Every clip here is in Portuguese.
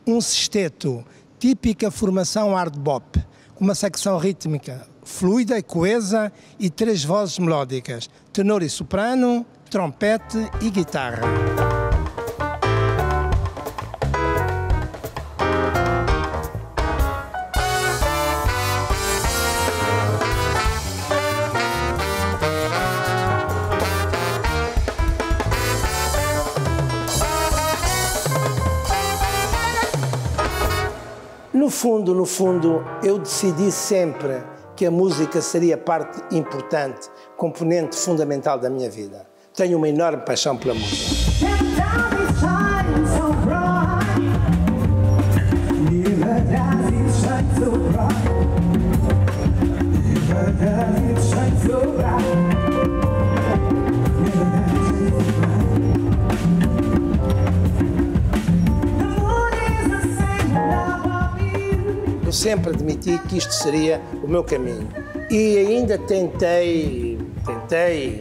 um sexteto, típica formação hard bop, com uma secção rítmica fluida e coesa e 3 vozes melódicas, tenor e soprano, trompete e guitarra. No fundo, eu decidi sempre que a música seria parte importante, componente fundamental da minha vida. Tenho uma enorme paixão pela música. Eu sempre admiti que isto seria o meu caminho. E ainda tentei,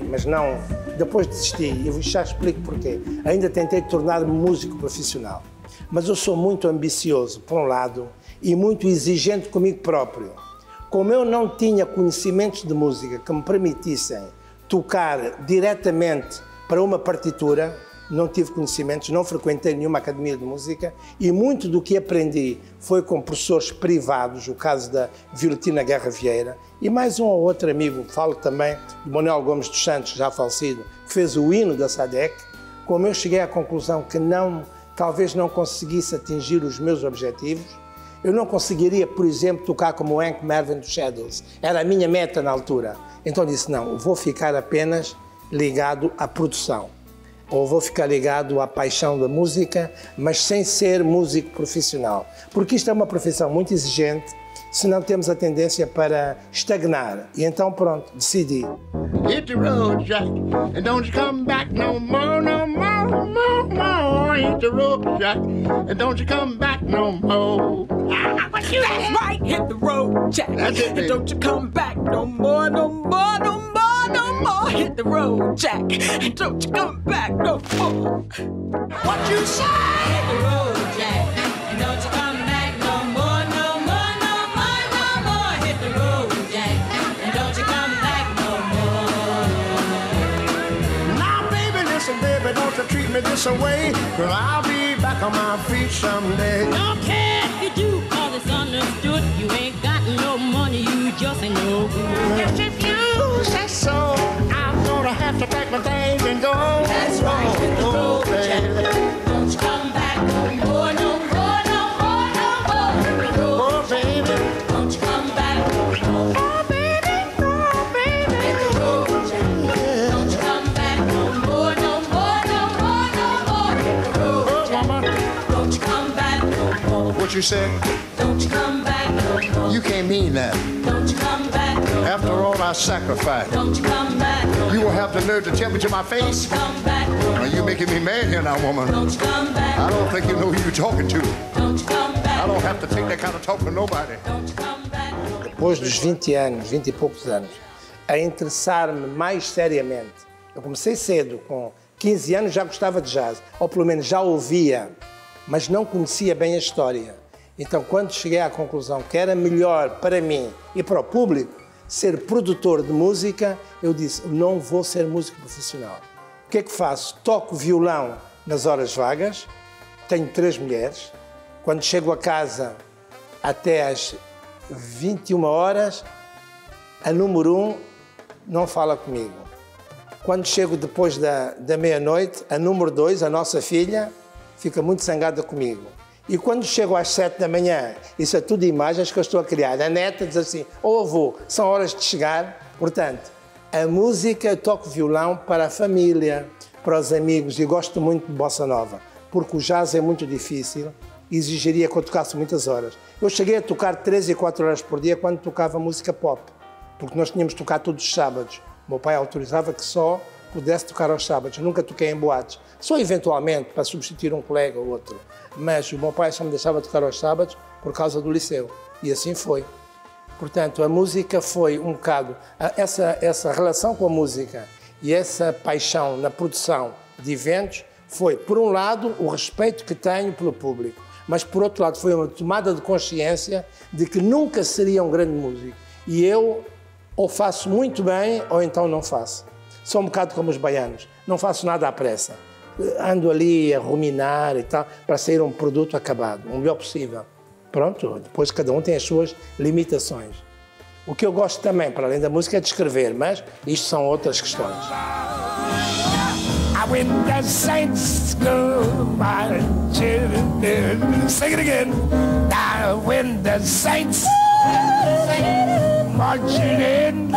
mas não, depois desisti, e já explico porquê. Ainda tentei tornar-me músico profissional. Mas eu sou muito ambicioso, por um lado, e muito exigente comigo próprio. Como eu não tinha conhecimentos de música que me permitissem tocar diretamente para uma partitura, não tive conhecimentos, não frequentei nenhuma academia de música e muito do que aprendi foi com professores privados, o caso da Violetina Guerra Vieira e mais um ou outro amigo, falo também de Manuel Gomes dos Santos, já falecido, que fez o hino da SADEC. Como eu cheguei à conclusão que talvez não conseguisse atingir os meus objetivos, eu não conseguiria, por exemplo, tocar como o Hank Marvin dos Shadows. Era a minha meta na altura. Então disse, não, vou ficar apenas ligado à produção. Ou vou ficar ligado à paixão da música, mas sem ser músico profissional. Porque isto é uma profissão muito exigente, senão temos a tendência para estagnar. E então, pronto, decidi. Hit the road, Jack, and don't you come back no more, no more, no more, no more. Hit the road, Jack, and don't you come back no more. That's right, hit the road, Jack, and don't you come back no more, no more, no more. No more, hit the road, Jack, and don't you come back no more. What you say? Hit the road, Jack, and don't you come back no more, no more, no more, no more. Hit the road, Jack, and don't you come back no more. Now, baby, listen, baby, don't you treat me this way, 'cause I'll be back on my feet someday. Don't care if you do, 'cause it's understood. You ain't got no money, you just ain't no good. Yes, if you say so, I'm gonna have to pack my things and go. That's right, hit the road, Jack. Don't you come back no more, no more, no more, no more. Hit the road, Oh, baby. don't you come back no more. Oh, baby, oh, baby. Hit the road, Jack. Don't you come back no more, no more, no more, no more. Hit the road, Jack. Don't you come back no more. What you said? Don't you come back no more. You can't mean that. Don't you come back no more. After all I sacrificed, Don't you come back no more. you will have the nerve to tell me to my face? Come back no more. Are you making me mad here now, woman? Don't you come back. I don't think you know who you're talking to. Don't you come back. I don't have to take that kind of talk from nobody. Don't you come back. Depois dos 20 anos, 20 e poucos anos, a interessar-me mais seriamente. Eu comecei cedo, com 15 anos já gostava de jazz, ou pelo menos já ouvia, mas não conhecia bem a história. Então, quando cheguei à conclusão que era melhor para mim e para o público ser produtor de música, eu disse, não vou ser músico profissional. O que é que faço? Toco violão nas horas vagas, tenho 3 mulheres, quando chego a casa até às 21 horas, a número 1 não fala comigo. Quando chego depois da meia-noite, a número 2, a nossa filha, fica muito zangada comigo. E quando chego às 7 da manhã, isso é tudo imagens que eu estou a criar. A neta diz assim, ô avô, são horas de chegar. Portanto, a música, eu toco violão para a família, para os amigos, e gosto muito de bossa nova, porque o jazz é muito difícil, exigiria que eu tocasse muitas horas. Eu cheguei a tocar 3 e 4 horas por dia quando tocava música pop, porque nós tínhamos de tocar todos os sábados. O meu pai autorizava que só pudesse tocar aos sábados, nunca toquei em boates, só eventualmente para substituir um colega ou outro. Mas o meu pai só me deixava tocar aos sábados por causa do liceu, e assim foi. Portanto, a música foi um bocado, essa relação com a música e essa paixão na produção de eventos foi, por um lado, o respeito que tenho pelo público, mas por outro lado foi uma tomada de consciência de que nunca seria um grande músico. E eu ou faço muito bem ou então não faço. Sou um bocado como os baianos, não faço nada à pressa. Ando ali a ruminar e tal, para sair um produto acabado, o melhor possível. Pronto, depois cada um tem as suas limitações. O que eu gosto também, para além da música, é de escrever, mas isto são outras questões. When the saints go marching in, sing it again. Now when the saints marching in,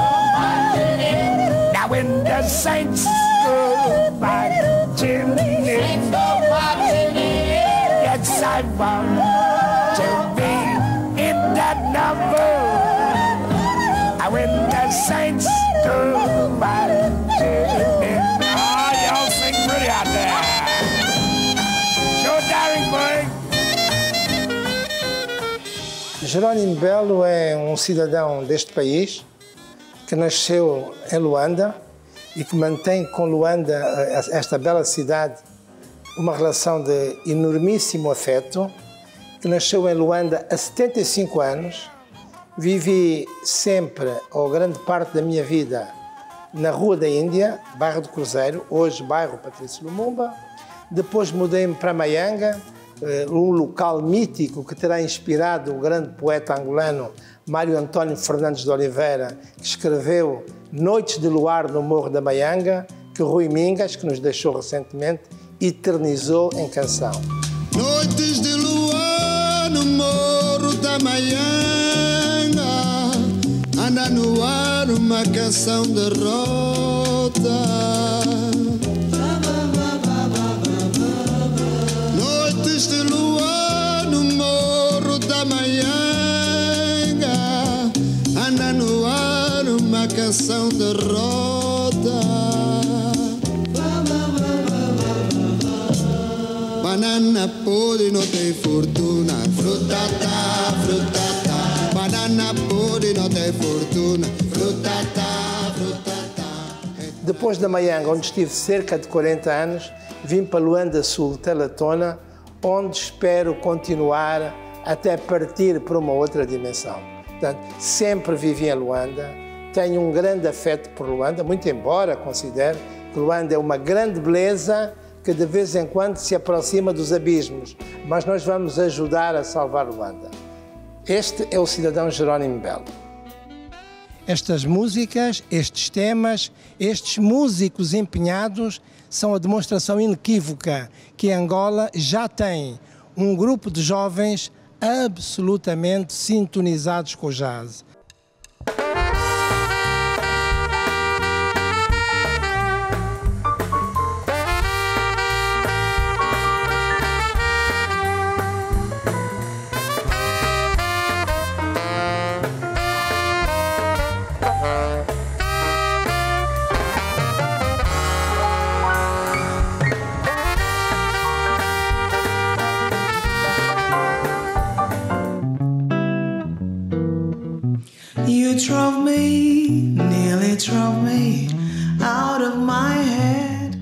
now when the saints go marching in, yes, I want to be in that number. Now when the saints go marching in. Out there. Joe Daringburg. Jerónimo Belo é um cidadão deste país que nasceu em Luanda e que mantém com Luanda, esta bela cidade, uma relação de enormíssimo afeto, que nasceu em Luanda há 75 anos. Vivi sempre, ou grande parte da minha vida, na Rua da Índia, bairro do Cruzeiro, hoje bairro Patrício Lumumba. Depois mudei-me para Maianga, um local mítico que terá inspirado o grande poeta angolano Mário António Fernandes de Oliveira, que escreveu Noites de Luar no Morro da Maianga, que Rui Mingas, que nos deixou recentemente, eternizou em canção. Noites de luar no Morro da Maianga, anda no ar uma canção de rota. Noites de luar no Morro da Maianga, anda no ar uma canção de rota. Banana podre não tem fortuna, frutata, frutata. Banana podre não tem fortuna, frutata, frutata. Depois da Maianga, onde estive cerca de 40 anos, vim para Luanda Sul, Telatona, onde espero continuar até partir para uma outra dimensão. Portanto, sempre vivi em Luanda, tenho um grande afeto por Luanda, muito embora considere que Luanda é uma grande beleza que de vez em quando se aproxima dos abismos, mas nós vamos ajudar a salvar Luanda. Este é o cidadão Jerónimo Belo. Estas músicas, estes temas, estes músicos empenhados são a demonstração inequívoca que Angola já tem um grupo de jovens absolutamente sintonizados com o jazz. You drove me, nearly drove me out of my head.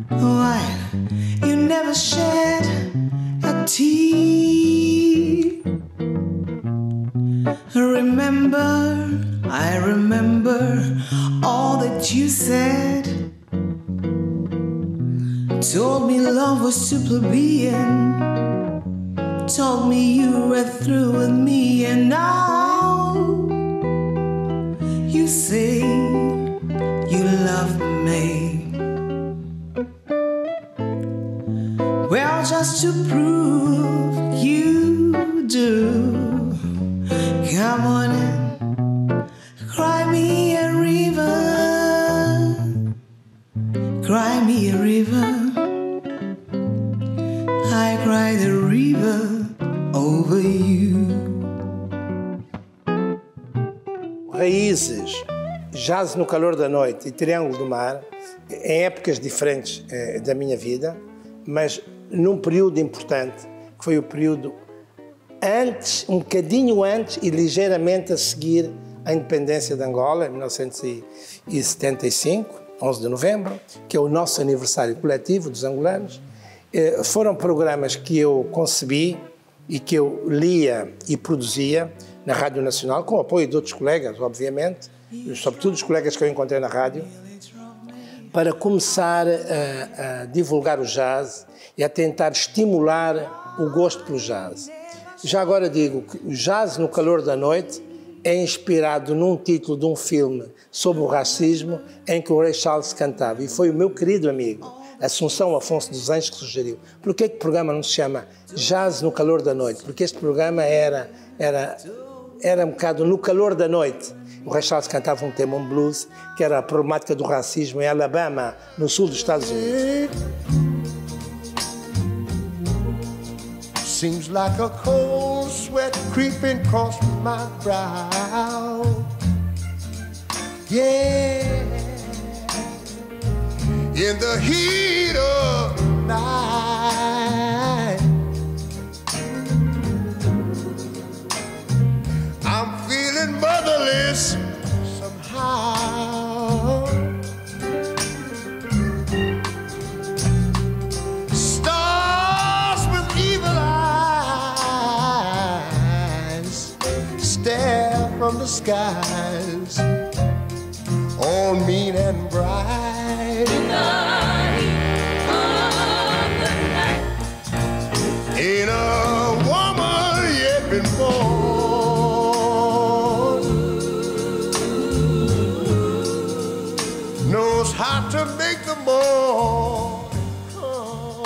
Why, you never shed a tear. I remember all that you said. Told me love was too plebeian. Told me you were through with me, and now you say you love me. Well, just to prove you do, come on and cry me a river. Cry me a river. I cry the river over you. Raízes, Jazz no Calor da Noite e Triângulo do Mar, em épocas diferentes da minha vida, mas num período importante, que foi o período antes, um bocadinho antes e ligeiramente a seguir a independência de Angola, em 1975, 11 de novembro, que é o nosso aniversário coletivo dos angolanos. Foram programas que eu concebi e que eu lia e produzia na Rádio Nacional, com o apoio de outros colegas, obviamente, sobretudo os colegas que eu encontrei na rádio, para começar a divulgar o jazz e a tentar estimular o gosto pelo jazz. Já agora digo que o Jazz no Calor da Noite é inspirado num título de um filme sobre o racismo em que o Ray Charles cantava, e foi o meu querido amigo Assunção Afonso dos Anjos que sugeriu. Por que o programa não se chama Jazz no Calor da Noite? Porque este programa era um bocado no calor da noite. O Ray Charles cantava um tema, um blues, que era a problemática do racismo em Alabama, no sul dos Estados Unidos. Seems like a cold sweat creeping across my brow. Yeah, in the heat of the night, I'm feeling motherless somehow. Stars with evil eyes stare from the skies, all mean and bright. In the heat of the night, ain't a woman yet been born knows how to make the morn come.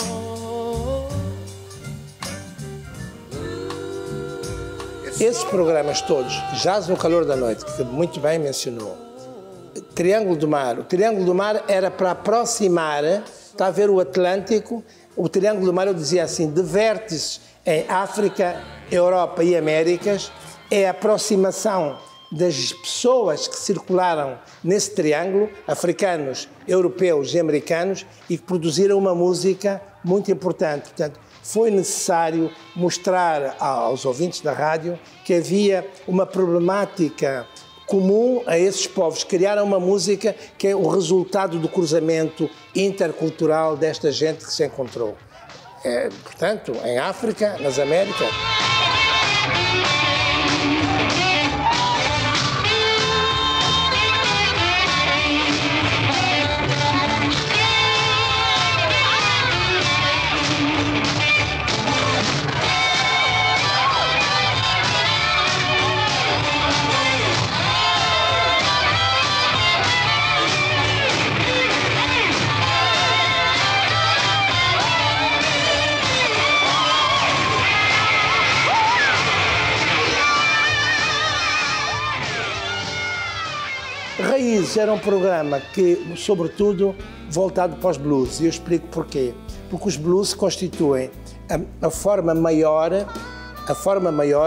Esses programas todos, Jazz no Calor da Noite, que muito bem mencionou, Triângulo do Mar. O Triângulo do Mar era para aproximar, está a ver o Atlântico, o Triângulo do Mar, eu dizia assim, de vértices em África, Europa e Américas, é a aproximação das pessoas que circularam nesse triângulo, africanos, europeus e americanos, e que produziram uma música muito importante. Portanto, foi necessário mostrar aos ouvintes da rádio que havia uma problemática comum a esses povos. Criaram uma música que é o resultado do cruzamento intercultural desta gente que se encontrou. Portanto, em África, nas Américas. Raízes era um programa que, sobretudo, voltado para os blues. E eu explico porquê. Porque os blues constituem a forma maior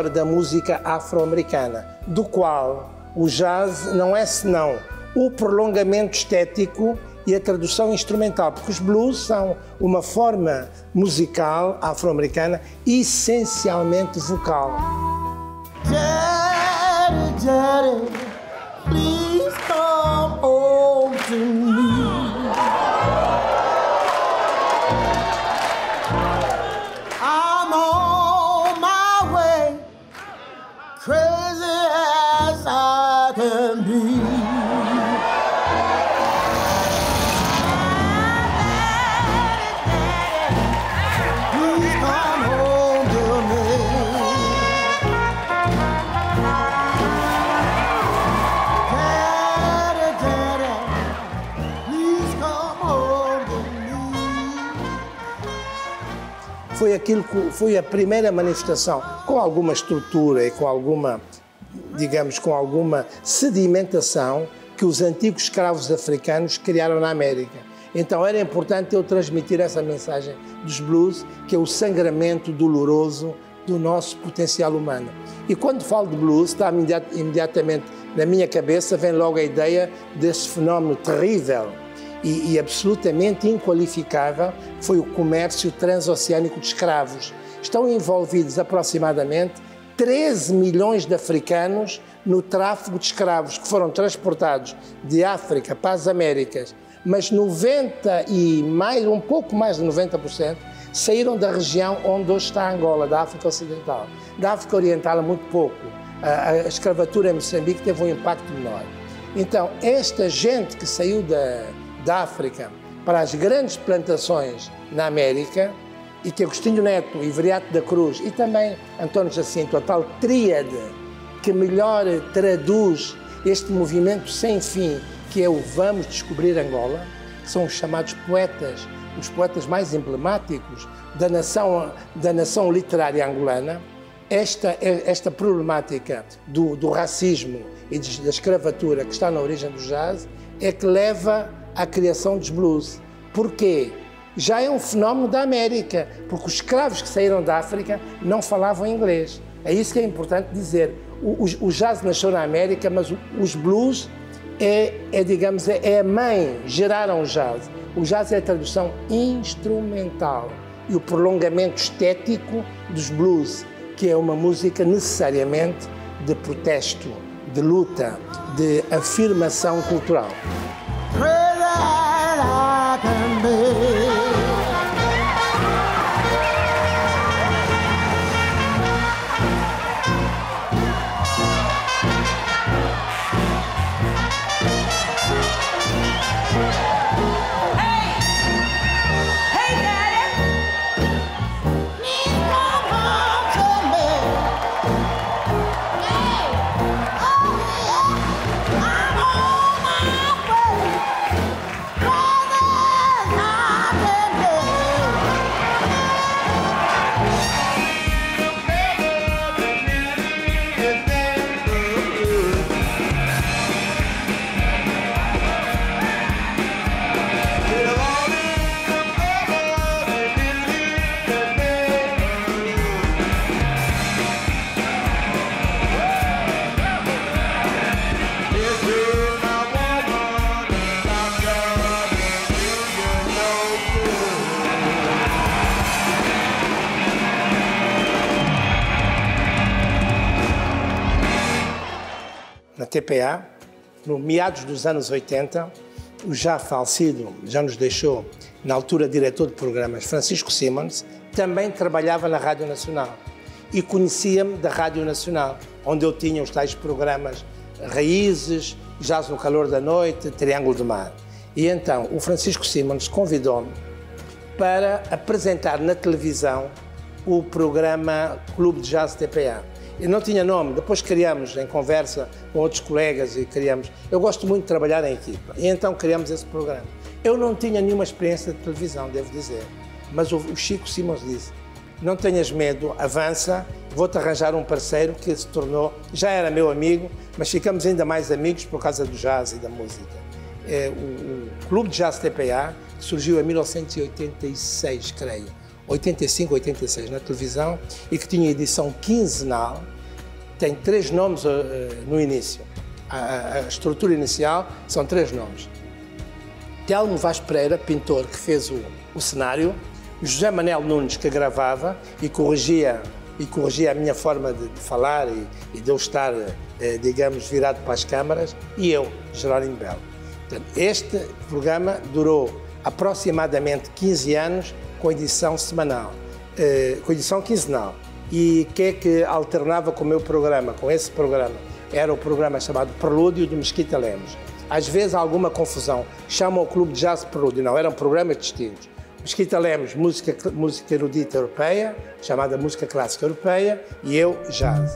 da música afro-americana, do qual o jazz não é senão o prolongamento estético e a tradução instrumental, porque os blues são uma forma musical afro-americana essencialmente vocal. Daddy, Daddy, please come home to me. I'm on my way, crazy as I can be. Please come home to me. Daddy, Daddy, please come home to me. Foi a primeira manifestação, com alguma estrutura e com alguma, digamos, com alguma sedimentação que os antigos escravos africanos criaram na América. Então era importante eu transmitir essa mensagem dos blues, que é o sangramento doloroso do nosso potencial humano. E quando falo de blues, está imediatamente na minha cabeça, vem logo a ideia desse fenómeno terrível e absolutamente inqualificável, que foi o comércio transoceânico de escravos. Estão envolvidos aproximadamente 13 milhões de africanos no tráfico de escravos que foram transportados de África para as Américas, mas um pouco mais de 90% saíram da região onde hoje está Angola, da África Ocidental. Da África Oriental, há muito pouco. A escravatura em Moçambique teve um impacto menor. Então, esta gente que saiu da África para as grandes plantações na América, e que Agostinho Neto e Viriato da Cruz e também António Jacinto, a tal tríade que melhor traduz este movimento sem fim, que é o Vamos Descobrir Angola, que são os chamados poetas, os poetas mais emblemáticos da nação literária angolana. Esta problemática do racismo e da escravatura que está na origem do jazz é que leva à criação dos blues. Porquê? Já é um fenómeno da América, porque os escravos que saíram da África não falavam inglês. É isso que é importante dizer. O jazz nasceu na América, mas os blues digamos, é a mãe, geraram o jazz. O jazz é a tradução instrumental e o prolongamento estético dos blues, que é uma música necessariamente de protesto, de luta, de afirmação cultural. Na TPA, no meados dos anos 80, o já falecido, já nos deixou, na altura diretor de programas, Francisco Simons, também trabalhava na Rádio Nacional e conhecia-me da Rádio Nacional, onde eu tinha os tais programas Raízes, Jazz no Calor da Noite, Triângulo do Mar. E então o Francisco Simons convidou-me para apresentar na televisão o programa Clube de Jazz TPA. Eu não tinha nome, depois criamos em conversa com outros colegas e criamos... Eu gosto muito de trabalhar em equipa e então criamos esse programa. Eu não tinha nenhuma experiência de televisão, devo dizer, mas o Chico Simons disse: não tenhas medo, avança, vou-te arranjar um parceiro que se tornou, já era meu amigo, mas ficamos ainda mais amigos por causa do jazz e da música. O Clube de Jazz TPA surgiu em 1986, creio. 85, 86, na televisão, e que tinha edição quinzenal, tem 3 nomes no início. A estrutura inicial são 3 nomes. Telmo Vaz Pereira, pintor, que fez o cenário, José Manel Nunes, que gravava e corrigia a minha forma de falar e de eu estar, digamos, virado para as câmaras, e eu, Jerónimo Belo. Portanto, este programa durou aproximadamente 15 anos, com edição semanal, com edição quinzenal. E o que é que alternava com o meu programa, com esse programa? Era o programa chamado Prelúdio do Mesquita Lemos. Às vezes há alguma confusão, chamam o Clube de Jazz Prelúdio, não, eram programas distintos. Mesquita Lemos, música erudita europeia, chamada música clássica europeia, e eu, jazz.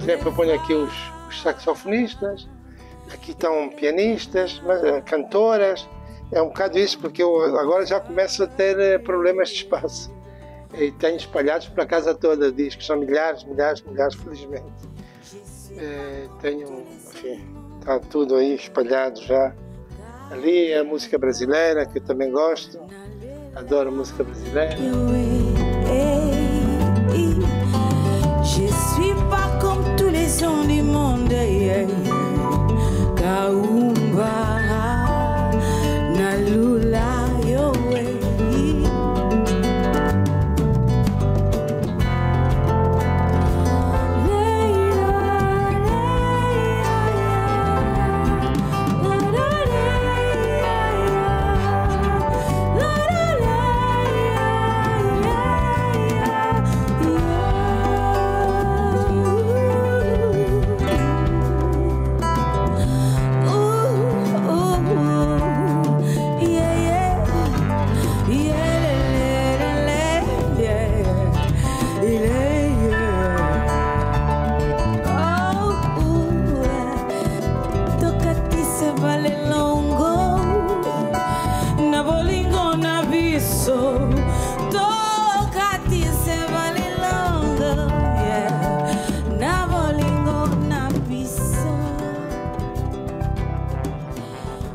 Por exemplo, eu ponho aqui os saxofonistas, aqui estão pianistas, cantoras. É um bocado isso, porque eu agora já começo a ter problemas de espaço. E tenho espalhados para a casa toda discos, são milhares, felizmente. Tenho, enfim, está tudo aí espalhado já. Ali é a música brasileira, que eu também gosto. Adoro a música brasileira. Je suis pas comme tous les hommes du monde. Kaumba, Nalula, Yowe.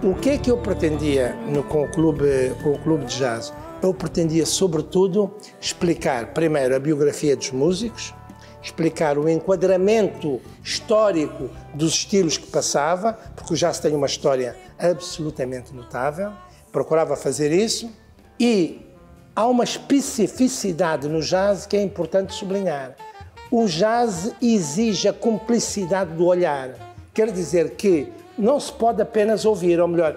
O que é que eu pretendia com o clube de jazz? Eu pretendia, sobretudo, explicar primeiro a biografia dos músicos, explicar o enquadramento histórico dos estilos que passava, porque o jazz tem uma história absolutamente notável, procurava fazer isso, e há uma especificidade no jazz que é importante sublinhar. O jazz exige a cumplicidade do olhar, quer dizer que não se pode apenas ouvir, ou melhor,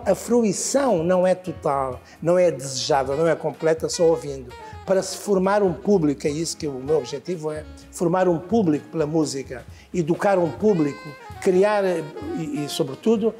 a fruição não é total, não é desejável, não é completa só ouvindo. Para se formar um público, é isso que o meu objetivo é, formar um público pela música, educar um público, criar e sobretudo,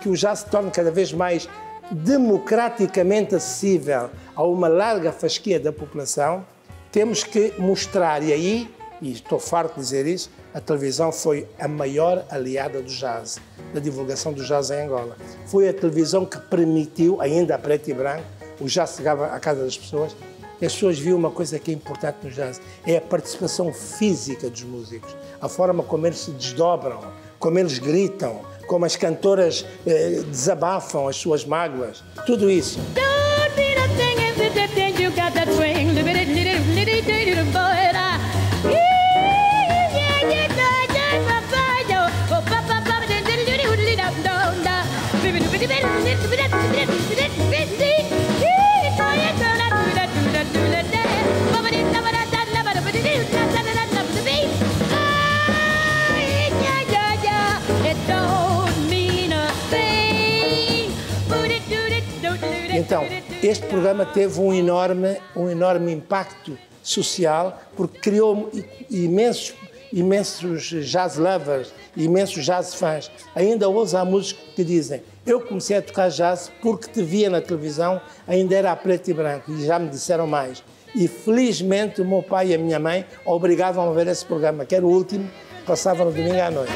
que o jazz se torne cada vez mais democraticamente acessível a uma larga fasquia da população. Temos que mostrar, e aí, e estou farto de dizer isso, a televisão foi a maior aliada do jazz, da divulgação do jazz em Angola. Foi a televisão que permitiu, ainda a preto e branco, o jazz chegava à casa das pessoas, e as pessoas viam uma coisa que é importante no jazz, é a participação física dos músicos, a forma como eles se desdobram, como eles gritam, como as cantoras desabafam as suas mágoas, tudo isso. Então, este programa teve um enorme impacto social, porque criou imensos jazz lovers, imensos jazz fãs. Ainda hoje há músicos que dizem: eu comecei a tocar jazz porque te via na televisão, ainda era a preto e branco, e já me disseram mais. E felizmente o meu pai e a minha mãe obrigavam a ver esse programa, que era o último, que passava no domingo à noite.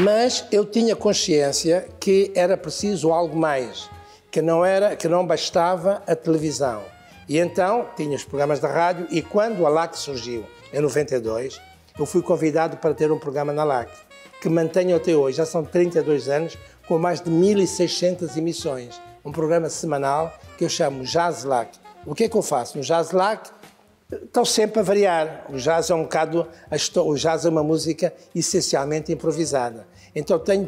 Mas eu tinha consciência que era preciso algo mais, que não bastava a televisão. E então tinha os programas da rádio, e quando a LAC surgiu, em 92, eu fui convidado para ter um programa na LAC, que mantenho até hoje, já são 32 anos, com mais de 1.600 emissões. Um programa semanal que eu chamo Jazz LAC. O que é que eu faço? No Jazz LAC, estou sempre a variar. O jazz é o jazz é uma música essencialmente improvisada. Então tenho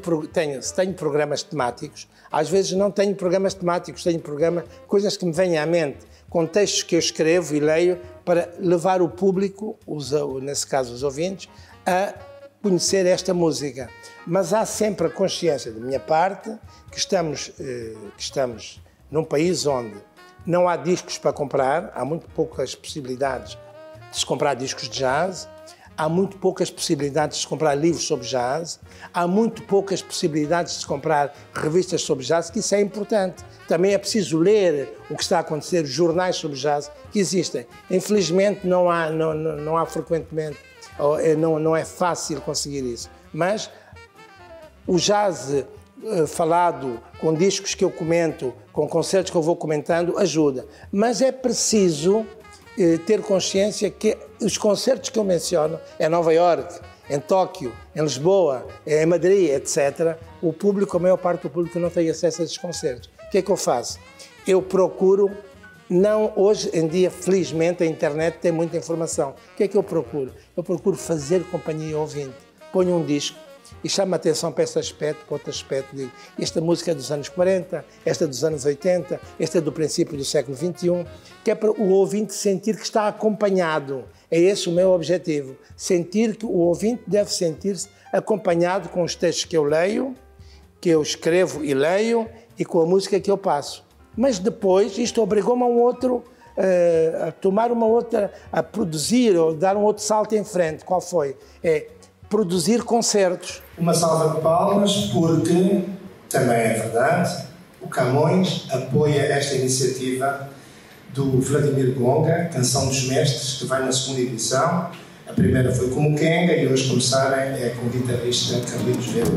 programas temáticos, às vezes não tenho programas temáticos, tenho coisas que me vêm à mente, com textos que eu escrevo e leio para levar o público, nesse caso os ouvintes, a conhecer esta música. Mas há sempre a consciência, da minha parte, que estamos num país onde não há discos para comprar, há muito poucas possibilidades de se comprar discos de jazz, há muito poucas possibilidades de se comprar livros sobre jazz, há muito poucas possibilidades de se comprar revistas sobre jazz, que isso é importante. Também é preciso ler o que está a acontecer, jornais sobre jazz que existem. Infelizmente não há frequentemente, não é fácil conseguir isso. Mas o jazz falado, com discos que eu comento, com concertos que eu vou comentando, ajuda. Mas é preciso ter consciência que os concertos que eu menciono, em Nova Iorque, em Tóquio, em Lisboa, em Madrid, etc., o público, a maior parte do público não tem acesso a esses concertos. O que é que eu faço? Eu procuro, hoje em dia, felizmente, a internet tem muita informação. O que é que eu procuro? Eu procuro fazer companhia ao ouvinte. Ponho um disco e chamo a atenção para esse aspecto, para outro aspecto. Digo, esta música é dos anos 40, esta é dos anos 80, esta é do princípio do século XXI, que é para o ouvinte sentir que está acompanhado. É esse o meu objetivo. Sentir que o ouvinte deve sentir-se acompanhado com os textos que eu leio, que eu escrevo e leio, e com a música que eu passo. Mas depois isto obrigou-me a tomar uma outra, a produzir ou dar um outro salto em frente. Qual foi? É produzir concertos. Uma salva de palmas porque, também é verdade, o Camões apoia esta iniciativa do Vladimir Gonga, Canção dos Mestres, que vai na segunda edição. A primeira foi com o Kenga e hoje começarem é com o guitarrista Carlitos Verde.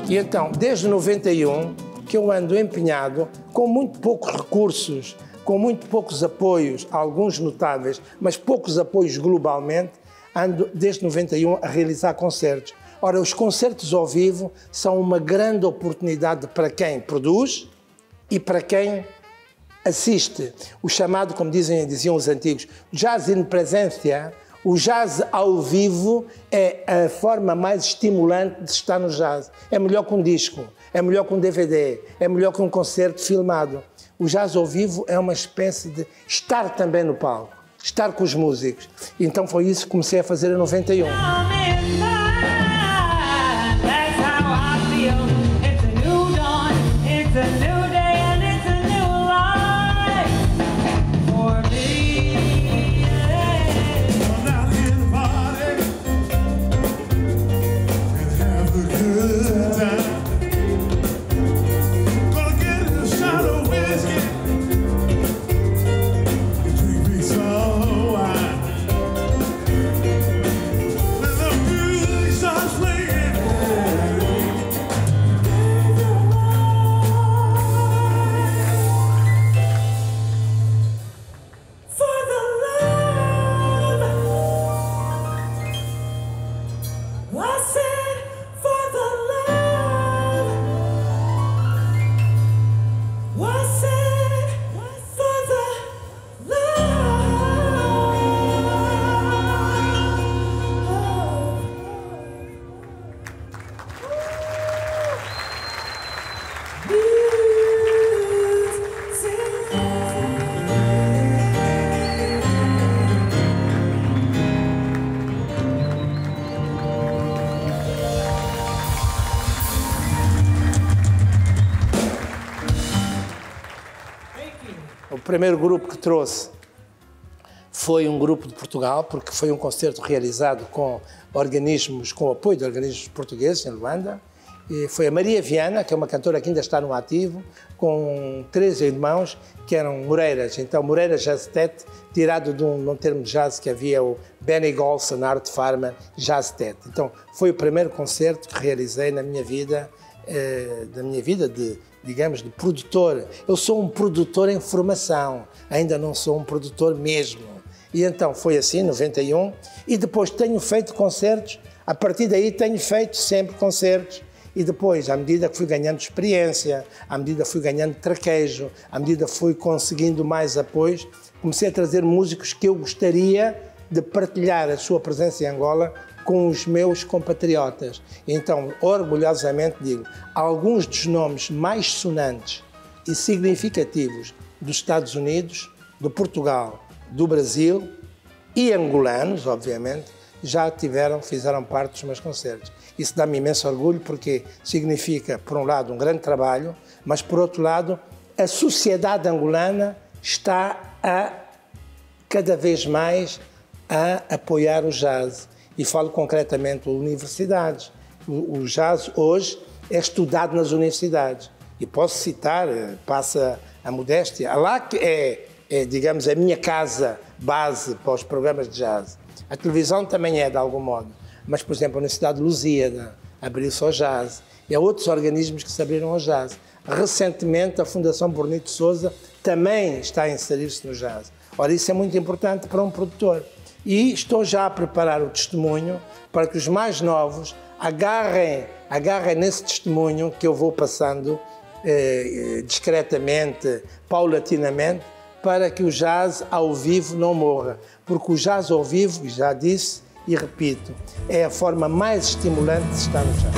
E então, desde 91, que eu ando empenhado, com muito poucos recursos, com muito poucos apoios, alguns notáveis, mas poucos apoios globalmente, ando desde 91 a realizar concertos. Ora, os concertos ao vivo são uma grande oportunidade para quem produz e para quem assiste. O chamado, como diziam os antigos, jazz in presentia. O jazz ao vivo é a forma mais estimulante de estar no jazz. É melhor que um disco, é melhor que um DVD, é melhor que um concerto filmado. O jazz ao vivo é uma espécie de estar também no palco, estar com os músicos. Então foi isso que comecei a fazer em 91. O primeiro grupo que trouxe foi um grupo de Portugal, porque foi um concerto realizado com o apoio de organismos portugueses em Luanda. E foi a Maria Viana, que é uma cantora que ainda está no ativo, com 3 irmãos que eram Moreiras. Então, Moreira Jazz Tet, tirado de um termo de jazz que havia, o Benny Golson, Art Farmer Jazz Tet. Então, foi o primeiro concerto que realizei na minha vida, digamos, de produtor. Eu sou um produtor em formação, ainda não sou um produtor mesmo. E então foi assim, 91, e depois tenho feito concertos, a partir daí tenho feito sempre concertos, e depois, à medida que fui ganhando experiência, à medida que fui ganhando traquejo, à medida que fui conseguindo mais apoios, comecei a trazer músicos que eu gostaria de partilhar a sua presença em Angola com os meus compatriotas. Então, orgulhosamente digo, alguns dos nomes mais sonantes e significativos dos Estados Unidos, de Portugal, do Brasil e angolanos, obviamente, já fizeram parte dos meus concertos. Isso dá-me imenso orgulho porque significa, por um lado, um grande trabalho, mas, por outro lado, a sociedade angolana está cada vez mais a apoiar o jazz. E falo concretamente universidades. O jazz hoje é estudado nas universidades. E posso citar, passa a modéstia, lá que é, digamos, a minha casa base para os programas de jazz. A televisão também é, de algum modo. Mas, por exemplo, a Universidade de Lusíada abriu-se ao jazz. E há outros organismos que se abriram ao jazz. Recentemente, a Fundação Bonito Sousa também está a inserir-se no jazz. Ora, isso é muito importante para um produtor. E estou já a preparar o testemunho para que os mais novos agarrem nesse testemunho que eu vou passando discretamente, paulatinamente, para que o jazz ao vivo não morra. Porque o jazz ao vivo, já disse e repito, é a forma mais estimulante de estar no jazz.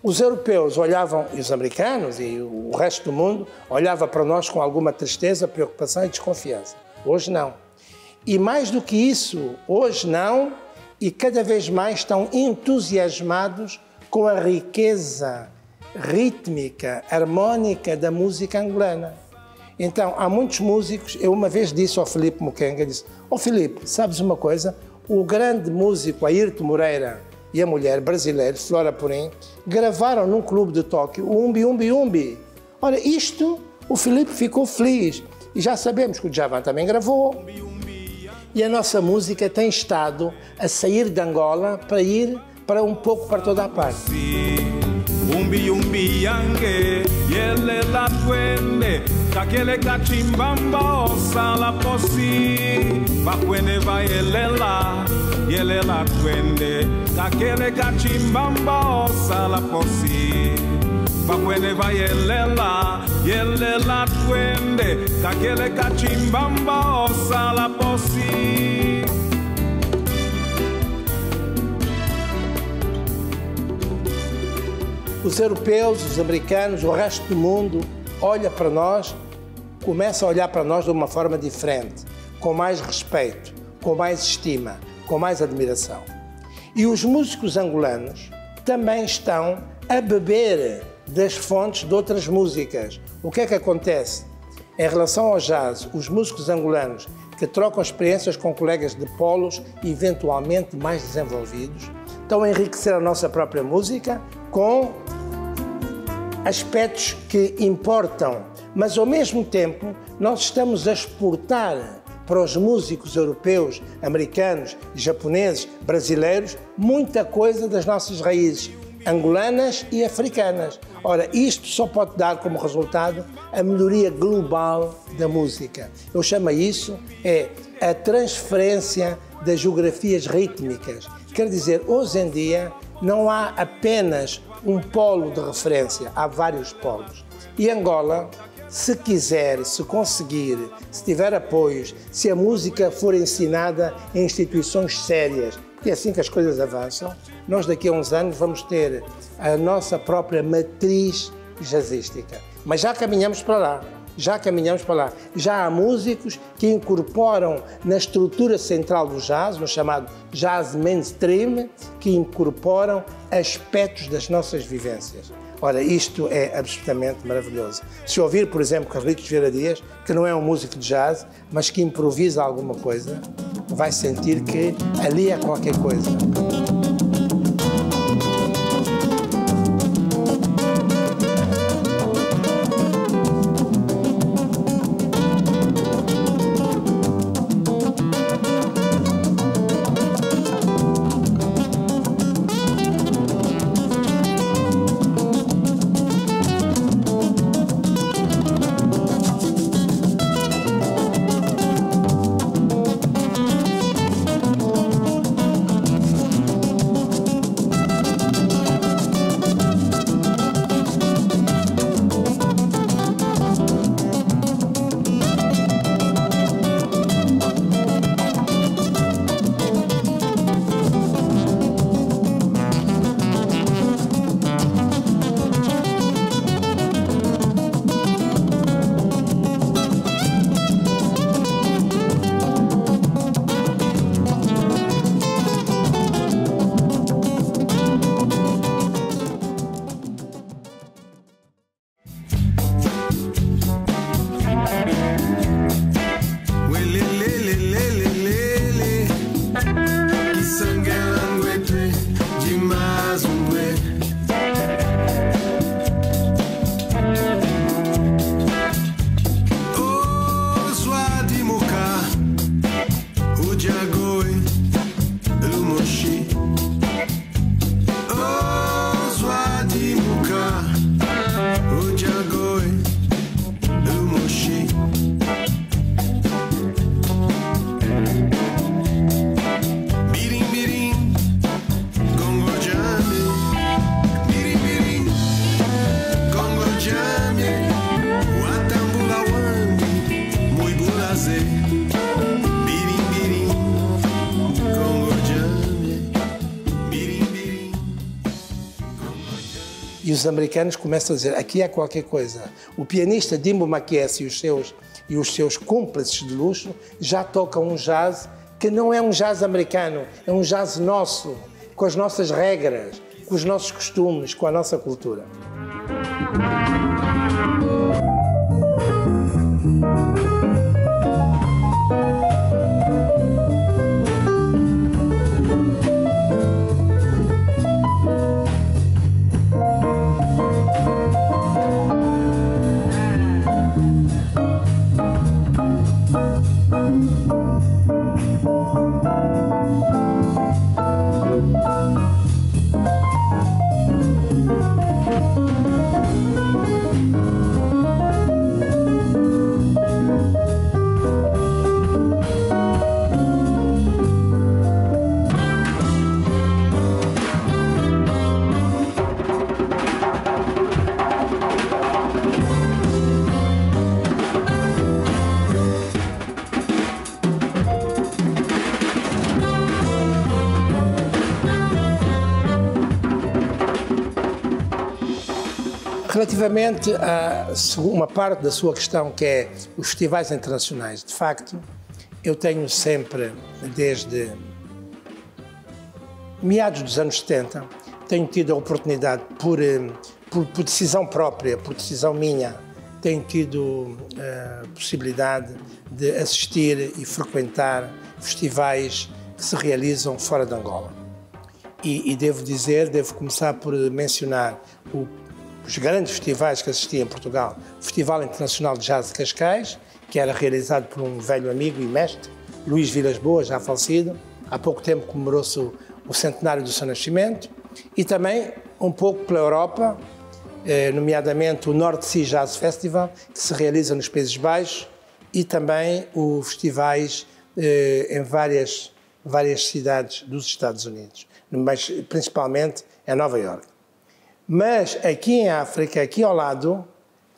Os europeus olhavam, e os americanos e o resto do mundo, olhava para nós com alguma tristeza, preocupação e desconfiança. Hoje não. E mais do que isso, hoje não, e cada vez mais estão entusiasmados com a riqueza rítmica, harmónica da música angolana. Então, há muitos músicos, eu uma vez disse ao Filipe Mukenga, disse, Filipe, sabes uma coisa? O grande músico Ayrton Moreira e a mulher brasileira, Flora Purim, gravaram num clube de Tóquio o Umbi Umbi Umbi. Ora, isto, o Filipe ficou feliz. E já sabemos que o Djavan também gravou. E a nossa música tem estado a sair de Angola para ir para um pouco para toda a parte. Umbi umbi yange, yele la twende, kakele kachimbamba osala posi, bakwene va yele la twende, kakele kachimbamba osala posi, bakwene va yele la twende, kakele kachimbamba osala posi. Os europeus, os americanos, o resto do mundo olha para nós, começa a olhar para nós de uma forma diferente, com mais respeito, com mais estima, com mais admiração. E os músicos angolanos também estão a beber das fontes de outras músicas. O que é que acontece? Em relação ao jazz, os músicos angolanos que trocam experiências com colegas de polos eventualmente mais desenvolvidos, estão a enriquecer a nossa própria música com aspectos que importam, mas ao mesmo tempo nós estamos a exportar para os músicos europeus, americanos, japoneses, brasileiros, muita coisa das nossas raízes. angolanas e africanas. Ora, isto só pode dar como resultado a melhoria global da música. Eu chamo isso a transferência das geografias rítmicas. Quer dizer, hoje em dia não há apenas um polo de referência, há vários polos. E Angola, se quiser, se conseguir, se tiver apoios, se a música for ensinada em instituições sérias, porque é assim que as coisas avançam, nós daqui a uns anos vamos ter a nossa própria matriz jazzística. Mas já caminhamos para lá. Já caminhamos para lá. Já há músicos que incorporam na estrutura central do jazz, no chamado jazz mainstream, que incorporam aspectos das nossas vivências. Ora, isto é absolutamente maravilhoso. Se ouvir, por exemplo, Carlitos Vieira Dias, que não é um músico de jazz, mas que improvisa alguma coisa, vai sentir que ali é qualquer coisa. E os americanos começam a dizer, aqui há qualquer coisa. O pianista Dimbo Makiese e os seus cúmplices de luxo já tocam um jazz que não é um jazz americano, é um jazz nosso, com as nossas regras, com os nossos costumes, com a nossa cultura. Relativamente a uma parte da sua questão, que é os festivais internacionais, de facto, eu tenho sempre, desde meados dos anos 70, tenho tido a oportunidade, por decisão própria, por decisão minha, tenho tido a possibilidade de assistir e frequentar festivais que se realizam fora de Angola. E devo começar por mencionar os grandes festivais que assisti em Portugal. O Festival Internacional de Jazz de Cascais, que era realizado por um velho amigo e mestre, Luís Vilas Boas, já falecido. Há pouco tempo comemorou-se o centenário do seu nascimento. E também um pouco pela Europa, nomeadamente o North Sea Jazz Festival, que se realiza nos Países Baixos, e também os festivais em várias cidades dos Estados Unidos, mas principalmente em Nova Iorque. Mas aqui em África, aqui ao lado,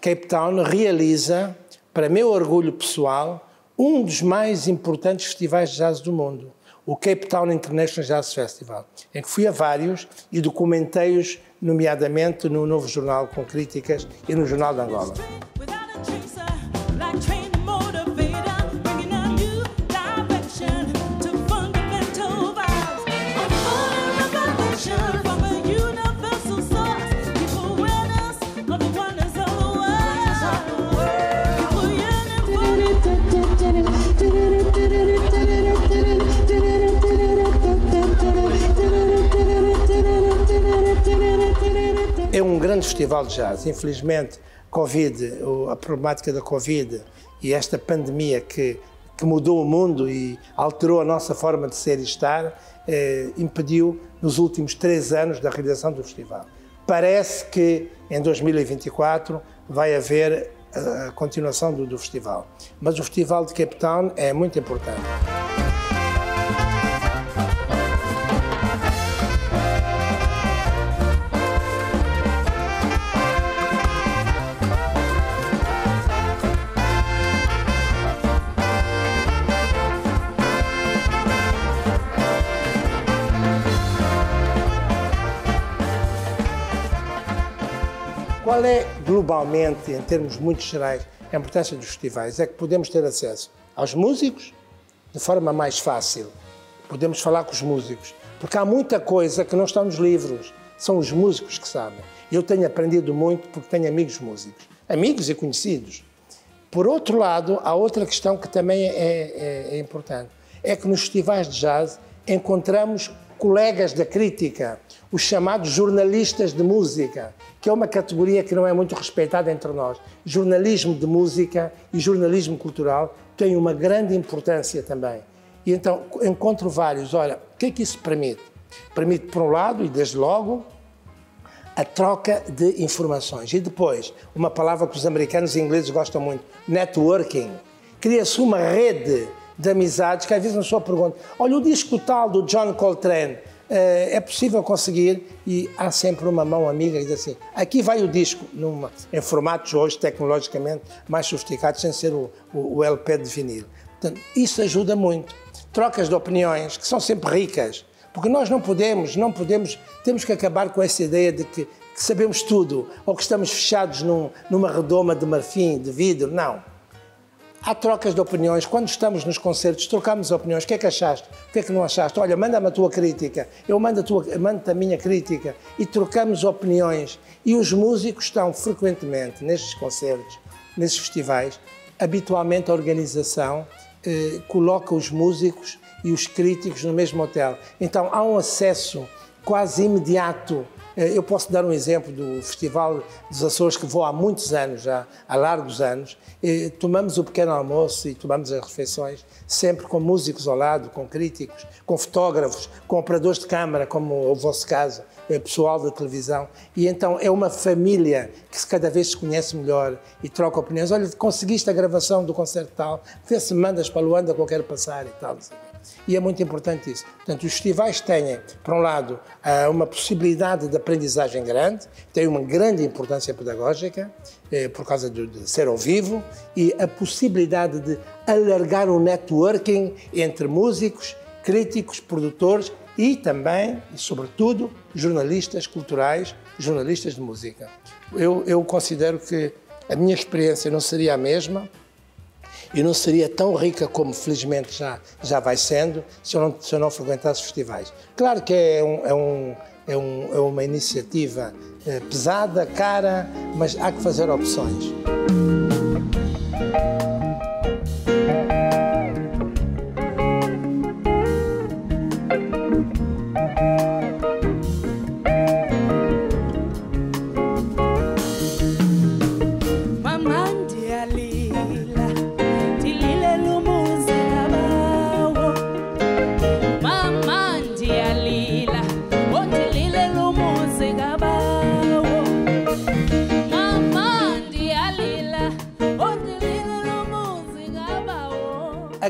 Cape Town realiza, para meu orgulho pessoal, um dos mais importantes festivais de jazz do mundo, o Cape Town International Jazz Festival, em que fui a vários e documentei-os, nomeadamente no Novo Jornal com Críticas e no Jornal de Angola. É um grande festival de jazz. Infelizmente, a problemática da Covid e esta pandemia que mudou o mundo e alterou a nossa forma de ser e estar, impediu nos últimos 3 anos da realização do festival. Parece que em 2024 vai haver a continuação do festival. Mas o Festival de Cape Town é muito importante. Qual é, globalmente, em termos muito gerais, a importância dos festivais? É que podemos ter acesso aos músicos de forma mais fácil. Podemos falar com os músicos, porque há muita coisa que não está nos livros. São os músicos que sabem. Eu tenho aprendido muito porque tenho amigos músicos. Amigos e conhecidos. Por outro lado, há outra questão que também é importante. É que nos festivais de jazz encontramos colegas da crítica, os chamados jornalistas de música, que é uma categoria que não é muito respeitada entre nós. Jornalismo de música e jornalismo cultural têm uma grande importância também. E então encontro vários. Olha, o que é que isso permite? Permite, por um lado, e desde logo, a troca de informações. E depois, uma palavra que os americanos e ingleses gostam muito, networking. Cria-se uma rede de amizades que às vezes uma pessoa pergunta, olha, o disco tal do John Coltrane, é possível conseguir? E há sempre uma mão amiga que diz assim, aqui vai o disco, em formatos hoje tecnologicamente mais sofisticados, sem ser o LP de vinil. Portanto, isso ajuda muito. Trocas de opiniões, que são sempre ricas, porque nós não podemos, temos que acabar com essa ideia de que sabemos tudo, ou que estamos fechados numa redoma de marfim, de vidro, não. Há trocas de opiniões. Quando estamos nos concertos, trocamos opiniões. O que é que achaste? O que é que não achaste? Olha, manda-me a tua crítica. Eu mando-te a minha crítica. E trocamos opiniões. E os músicos estão frequentemente nestes concertos, nesses festivais. Habitualmente a organização coloca os músicos e os críticos no mesmo hotel. Então há um acesso quase imediato. Eu posso dar um exemplo do Festival dos Açores, que vou há muitos anos, já há largos anos. Tomamos o pequeno almoço e tomamos as refeições sempre com músicos ao lado, com críticos, com fotógrafos, com operadores de câmara, como o vosso caso, pessoal da televisão. E então é uma família que cada vez se conhece melhor e troca opiniões. Olha, conseguiste a gravação do concerto tal, vê se mandas para Luanda que eu quero passar e tal. E é muito importante isso. Portanto, os festivais têm, por um lado, uma possibilidade de aprendizagem grande, têm uma grande importância pedagógica, por causa de ser ao vivo, e a possibilidade de alargar o networking entre músicos, críticos, produtores e também, e sobretudo, jornalistas culturais, jornalistas de música. Eu considero que a minha experiência não seria a mesma e não seria tão rica como felizmente já vai sendo se eu não frequentasse festivais. Claro que é uma iniciativa pesada, cara, mas há que fazer opções. Mama, dia lila, onde lila lo música ba.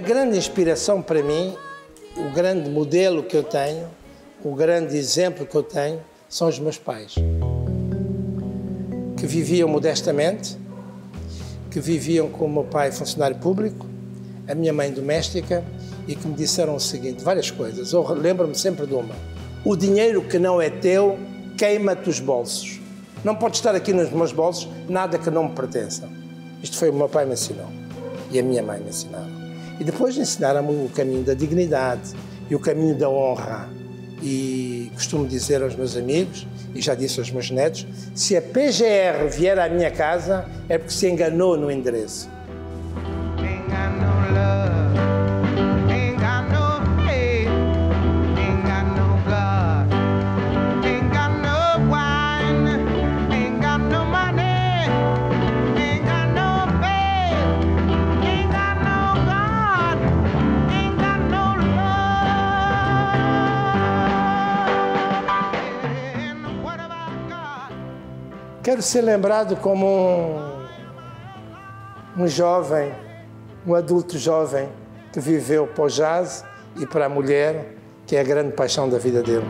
grande inspiração para mim, o grande modelo que eu tenho, o grande exemplo que eu tenho, são os meus pais. Que viviam modestamente, que viviam com o meu pai funcionário público, a minha mãe doméstica, e que me disseram o seguinte, várias coisas. Eu lembro-me sempre de uma. O dinheiro que não é teu, queima-te os bolsos. Não pode estar aqui nos meus bolsos nada que não me pertença. Isto foi o meu pai me ensinou e a minha mãe me ensinaram. E depois ensinaram-me o caminho da dignidade e o caminho da honra. E costumo dizer aos meus amigos, e já disse aos meus netos, se a PGR vier à minha casa é porque se enganou no endereço. Quero ser lembrado como um jovem, um adulto jovem que viveu para o jazz e para a mulher, que é a grande paixão da vida dele.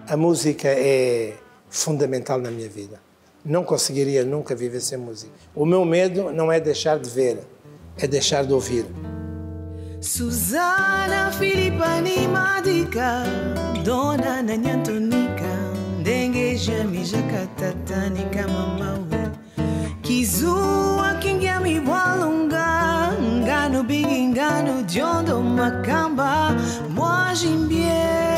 A música é fundamental na minha vida. Não conseguiria nunca viver sem música. O meu medo não é deixar de ver, é deixar de ouvir. Susana Filipani Madika, Dona Nanyantonika, Dengue Jami Jakatatanika Mamawe, Kizua Kingyami Walunga, Ngano Big Ngano Diondo Makamba, Mojimbie.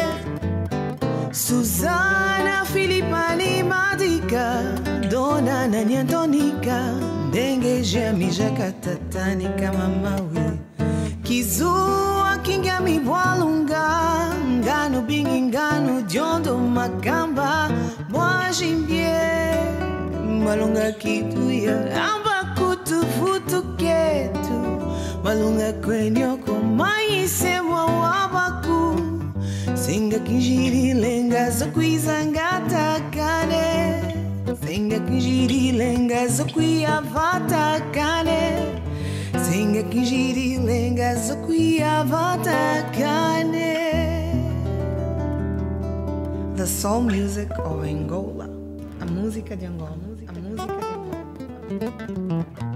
Susana Filipani Madika, Dona Nanyantonika, Dengue Jami Jakatatanika Mamawe, Kizua Kingyami Walunga, Ngano Big Ngano Diondo Makamba, Mojimbie, Malunga Kituya, Amba Kutu Futu Ketu, Malunga Kwenyoko, Maisemwa Wabaku, Senga Kinjiri Lenga Zokuizangata Kane, Senga Kinjiri Lenga Zokuiavata Kane, Senga Kinjiri Lenga Zokuiavata Kane. The soul music of Angola. A música de Angola. A música de Angola.